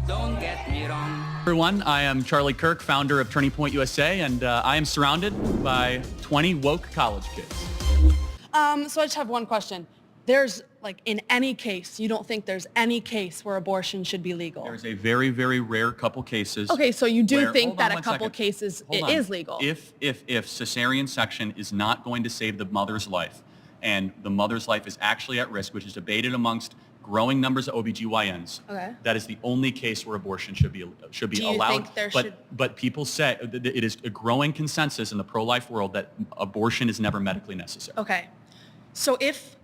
Don't get me wrong. Everyone, I am Charlie Kirk, founder of Turning Point USA, and I am surrounded by 20 woke college kids. So I just have one question. There's, like, in any case, you don't think there's any case where abortion should be legal? There's a very, very rare couple cases. Okay, so you do where, think that a one couple second. cases Hold it on. is legal? If cesarean section is not going to save the mother's life, and the mother's life is actually at risk, which is debated amongst growing numbers of OBGYNs, Okay. that is the only case where abortion should be Do you allowed. think there should- But people say that it is a growing consensus in the pro-life world that abortion is never medically necessary. Okay. So if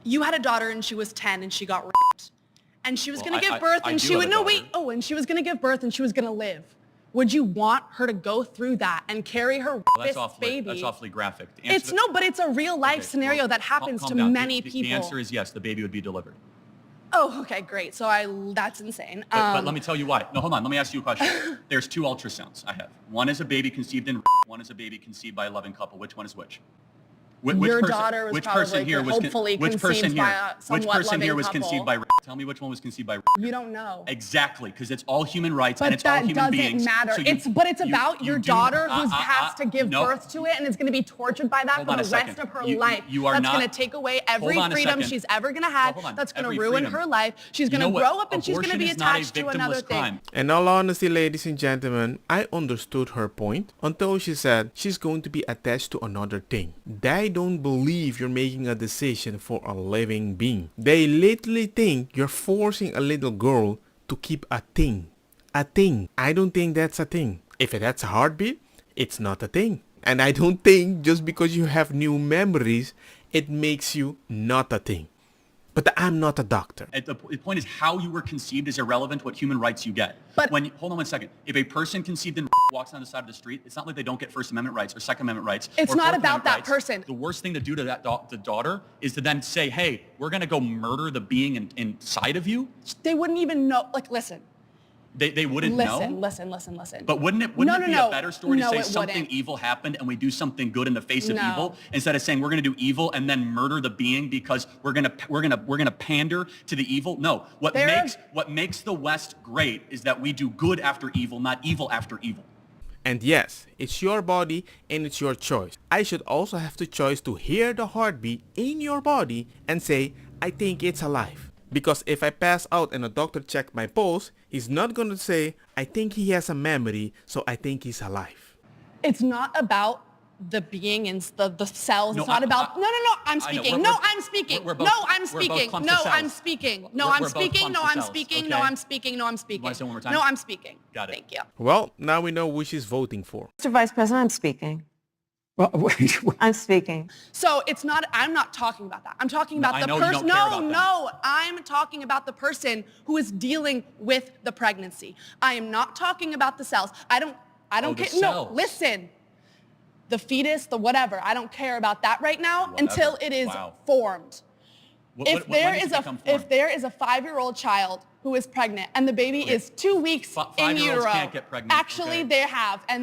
you had a daughter and she was 10 and she got raped, and she was Well, going to I- give birth I and do she have would, a no, daughter. wait, oh, and she was going to give birth and she was going to live, would you want her to go through that and carry her Well, rapist baby? That's awfully graphic. The answer It's to- no, but it's a real life Okay, scenario well, that happens calm to down. many The people. answer is yes, the baby would be delivered. Oh, okay, great. So that's insane. But let me tell you why. No, hold on. Let me ask you a question. There's two ultrasounds I have. One is a baby conceived in one is a baby conceived by a loving couple. Which one is which? Your daughter was probably hopefully conceived by a somewhat Which person here loving was couple. conceived by Tell me which one was conceived by You don't know. Exactly, because it's all human rights and But it's all that human doesn't beings. matter. So It's about your daughter who has to give birth to it and is going to be tortured by that Hold for on the a second. rest of her You- life. you are That's not- going to take away every Hold on a freedom second. she's ever going to have. Well, hold on. That's going to Every ruin freedom. her life. She's going You to know grow what? up and she's going to Abortion be is not a attached to another victimless crime. thing. In all honesty, ladies and gentlemen, I understood her point until she said she's going to be attached to another thing. They don't believe you're making a decision for a living being. They literally think you're forcing a little girl to keep a thing. A thing. I don't think that's a thing. If that's a heartbeat, it's not a thing. And I don't think just because you have new memories, it makes you not a thing. But I'm not a doctor. The point is how you were conceived is irrelevant what human rights you get. But- Hold on one second. If a person conceived in walks down the side of the street, it's not like they don't get First Amendment rights or Second Amendment rights. It's or not Fourth about Amendment that rights. person. The worst thing to do to the daughter is to then say, hey, we're going to go murder the being inside of you. They wouldn't even know. Like, listen. They wouldn't know. Listen. But wouldn't it be a better story to say something evil happened and we do something good in the face of evil instead of saying we're going to do evil and then murder the being because we're going to pander to the evil? No. What makes the West great is that we do good after evil, not evil after evil. And yes, it's your body and it's your choice. I should also have the choice to hear the heartbeat in your body and say, I think it's alive. Because if I pass out and a doctor checks my pulse, he's not going to say, I think he has a memory, so I think he's alive. It's not about the being in the cells. No, It's not about... No, I'm I know. speaking. I'm speaking. we're both- No, I'm we're both speaking. clumps No, of cells. I'm speaking. No, We're I'm both speaking. clumps No, of I'm cells, speaking. okay? No, I'm speaking. No, I'm speaking. Want to say it one more time? No, I'm speaking. Got it. Thank you. Well, now we know who she's voting for. Mr. Vice President, I'm speaking. Well, wait, I'm speaking. So it's not... I'm not talking about that. I'm talking about I the know you person... don't care about that. I'm talking about the person who is dealing with the pregnancy. I am not talking about the cells. I don't the care. cells. No, listen. The fetus, the whatever. I don't care about that right now Whatever. until it is Wow. formed. When If there is a 5-year-old child who is pregnant and the baby is 2 weeks in 5-year-olds utero, can't get pregnant, actually okay?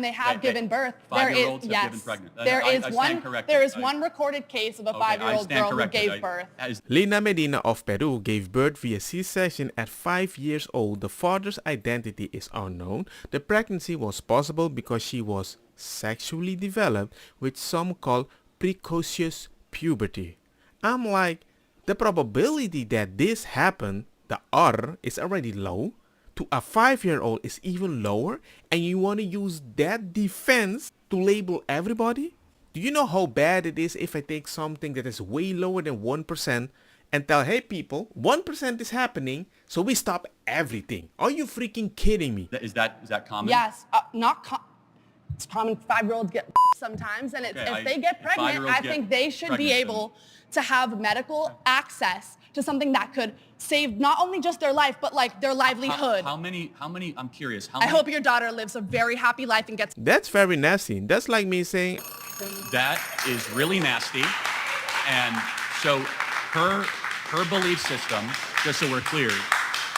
they have given birth. There is 5-year-olds have given pregnant. There I is stand corrected. there is one recorded case of a 5-year-old stand girl who corrected. gave birth. Lina Medina of Peru gave birth via C-section at 5 years old. The father's identity is unknown. The pregnancy was possible because she was sexually developed, which some call precocious puberty. I'm like, the probability that this happened, the R, is already low. To a 5-year-old is even lower, and you want to use that defense to label everybody? Do you know how bad it is if I take something that is way lower than 1% and tell, hey people, 1% is happening, so we stop everything? Are you freaking kidding me? Is that common? Yes, it's common. 5-year-olds get sometimes, and Okay, if they get pregnant, 5-year-olds I get think they should be pregnant, able to have medical access to something that could save not only just their life, but like their livelihood. How many, I'm curious. I hope your daughter lives a very happy life and gets... That's very nasty. That's like me saying, That is really nasty. And so her belief system, just so we're clear,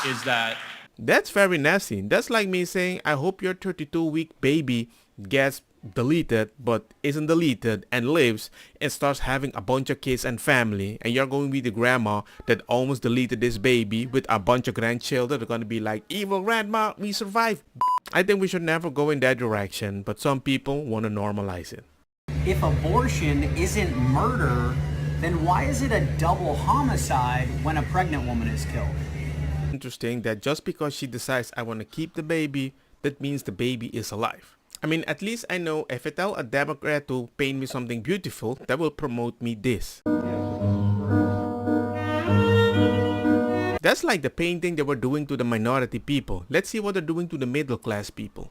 is that... that's very nasty. That's like me saying, I hope your 32-week baby gets deleted but isn't deleted and lives and starts having a bunch of kids and family, and you're going to be the grandma that almost deleted this baby with a bunch of grandchildren. They're going to be like, evil grandma, we survived. I think we should never go in that direction, but some people want to normalize it. If abortion isn't murder, then why is it a double homicide when a pregnant woman is killed? Interesting that just because she decides I want to keep the baby, that means the baby is alive. I mean, at least I know if I tell a Democrat to paint me something beautiful, that will promote me this. That's like the painting they were doing to the minority people. Let's see what they're doing to the middle class people.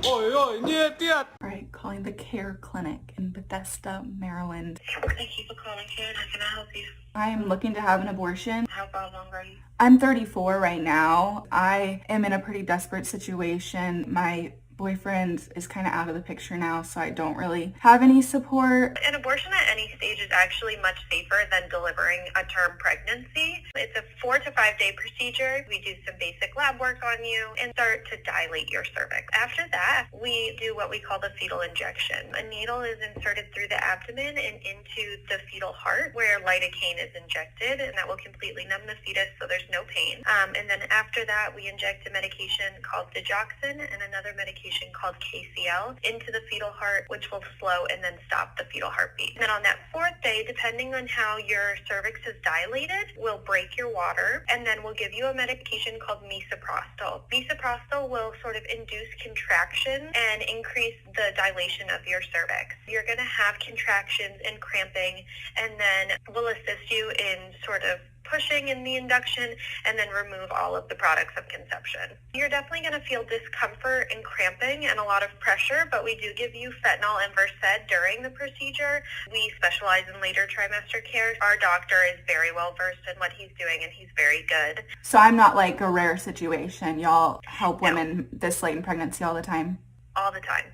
Alright, calling the Care Clinic in Bethesda, Maryland. Thank you for calling Care. How can I help you? I am looking to have an abortion. How far along are you? I'm 34 right now. I am in a pretty desperate situation. My boyfriend is kind of out of the picture now, so I don't really have any support. An abortion at any stage is actually much safer than delivering a term pregnancy. It's a 4 to 5 day procedure. We do some basic lab work on you and start to dilate your cervix. After that, we do what we call the fetal injection. A needle is inserted through the abdomen and into the fetal heart where lidocaine is injected, and that will completely numb the fetus so there's no pain. And then after that, we inject a medication called digoxin and another medication called KCL into the fetal heart, which will slow and then stop the fetal heartbeat. And then on that 4th day, depending on how your cervix is dilated, we'll break your water, and then we'll give you a medication called misoprostol. Misoprostol will sort of induce contraction and increase the dilation of your cervix. You're going to have contractions and cramping, and then we'll assist you in sort of pushing in the induction and then remove all of the products of conception. You're definitely going to feel discomfort and cramping and a lot of pressure, but we do give you fentanyl and Versed during the procedure. We specialize in later trimester care. Our doctor is very well versed in what he's doing, and he's very good. So I'm not like a rare situation. Y'all help women this late in pregnancy all the time? All the time.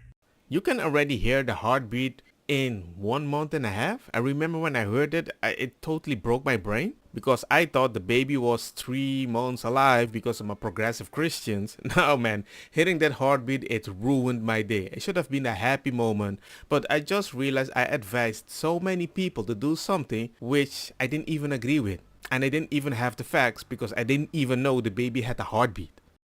You can already hear the heartbeat in 1 month and a half. I remember when I heard it, it totally broke my brain because I thought the baby was 3 months alive because I'm a progressive Christian. Now, man, hearing that heartbeat, it ruined my day. It should have been a happy moment, but I just realized I advised so many people to do something which I didn't even agree with. And I didn't even have the facts because I didn't even know the baby had a heartbeat.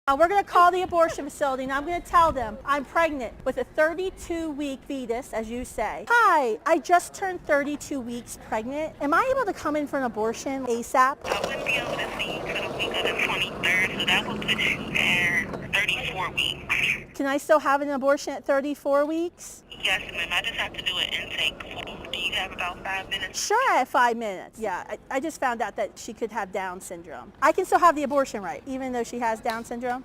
We're going to call the abortion facility and I'm going to tell them I'm pregnant with a 32-week fetus, as you say. Hi, I just turned 32 weeks pregnant. Am I able to come in for an abortion ASAP? I wouldn't be able to see you for the week of the 23rd, so that will put you at 34 weeks. Can I still have an abortion at 34 weeks? Yes, ma'am. I just have to do an intake form. Do you have about 5 minutes? Sure, I have 5 minutes. Yeah, I just found out that she could have Down syndrome. I can still have the abortion, right, even though she has Down syndrome?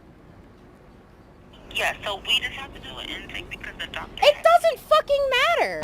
Yeah, so we just have to do an intake because the doctor... It doesn't fucking matter.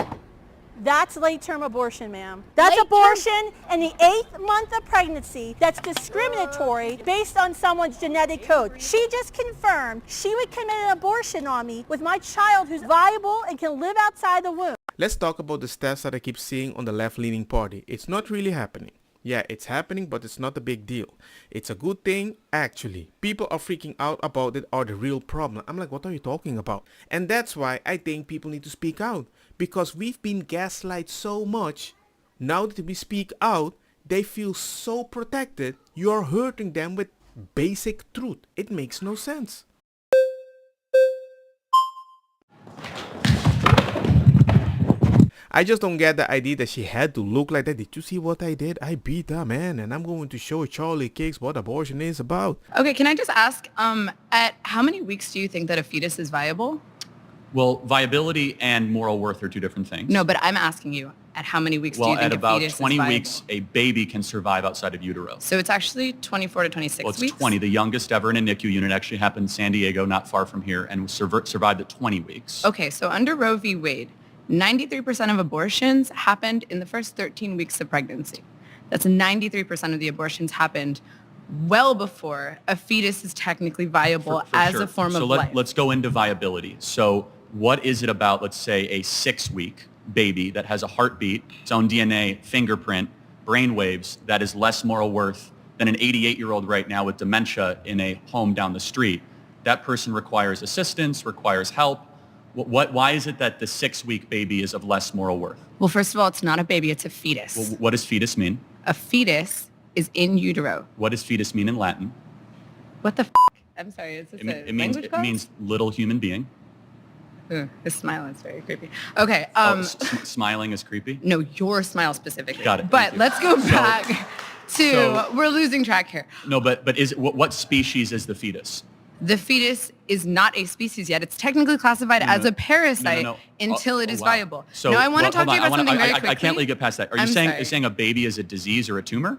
That's late-term abortion, ma'am. That's abortion in the 8th month of pregnancy. That's discriminatory based on someone's genetic code. She just confirmed she would commit an abortion on me with my child who's viable and can live outside the womb. Let's talk about the stats that I keep seeing on the left-leaning party. It's not really happening. Yeah, it's happening, but it's not a big deal. It's a good thing, actually. People are freaking out about it are the real problem. I'm like, what are you talking about? And that's why I think people need to speak out. Because we've been gaslighted so much. Now that we speak out, they feel so protected. You're hurting them with basic truth. It makes no sense. I just don't get the idea that she had to look like that. Did you see what I did? I beat that man, and I'm going to show Charlie Cakes what abortion is about. Okay, can I just ask, at how many weeks do you think that a fetus is viable? Well, viability and moral worth are two different things. No, but I'm asking you, at how many weeks do you think a fetus is viable? Well, at about 20 weeks, a baby can survive outside of utero. So it's actually 24 to 26 Well, it's weeks? 20. The youngest ever in a NICU unit actually happened in San Diego, not far from here, and survived at 20 weeks. Okay, so under Roe v. Wade, 93% of abortions happened in the first 13 weeks of pregnancy. That's 93% of the abortions happened well before a fetus is technically viable For as sure. a form so of life. Let's go into viability. So what is it about, let's say, a 6-week baby that has a heartbeat, its own DNA, fingerprint, brain waves, that is less moral worth than an 88-year-old right now with dementia in a home down the street? That person requires assistance, requires help. Why is it that the 6-week baby is of less moral worth? Well, first of all, it's not a baby, it's a fetus. Well, what does fetus mean? A fetus is in utero. What does fetus mean in Latin? What the f***? I'm sorry, is this It means little human being. Ugh, his smile is very creepy. Okay. Smiling is creepy? No, your smile specifically. Got it. But let's go back to, we're losing track here. No, but what species is the fetus? The fetus is not a species yet. It's technically classified as a parasite until it is viable. So, now, I want to talk to you about something very quickly. I can't let you get past that. Are you saying a baby is a disease or a tumor?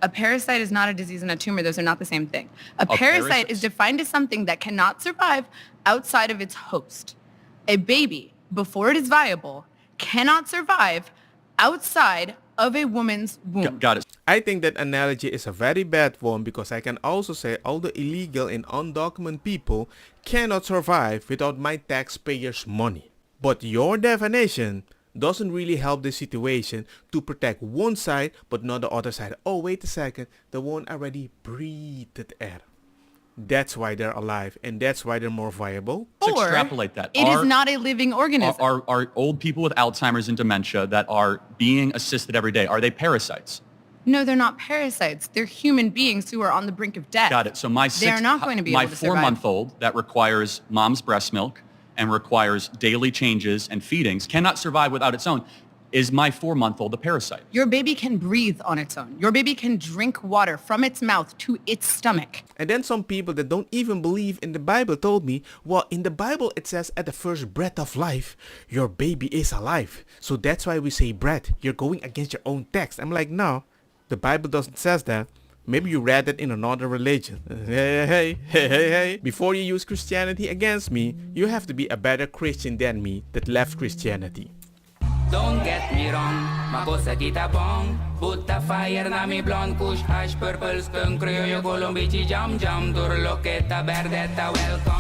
A parasite is not a disease and a tumor. Those are not the same thing. A parasite is defined as something that cannot survive outside of its host. A baby, before it is viable, cannot survive outside of a woman's womb. Got it. I think that analogy is a very bad one because I can also say all the illegal and undocumented people cannot survive without my taxpayers' money. But your definition doesn't really help the situation to protect one side but not the other side. Oh, wait a second, the one already breathed air. That's why they're alive, and that's why they're more viable. Let's extrapolate that. It is not a living organism. Are old people with Alzheimer's and dementia that are being assisted every day, are they parasites? No, they're not parasites. They're human beings who are on the brink of death. Got it. So they're not going to be able to survive. My 4-month-old that requires mom's breast milk and requires daily changes and feedings cannot survive without its own. Is my 4-month-old a parasite? Your baby can breathe on its own. Your baby can drink water from its mouth to its stomach. And then some people that don't even believe in the Bible told me, well, in the Bible it says at the first breath of life, your baby is alive. So that's why we say breath. You're going against your own text. I'm like, no, the Bible doesn't say that. Maybe you read it in another religion. Hey. Before you use Christianity against me, you have to be a better Christian than me that left Christianity. Don't get me wrong, makosa kita bong. Put the fire na mi blonde, kush hash, purple skunk, criollo, colombici, jam, turloketa, verdetta, welcome.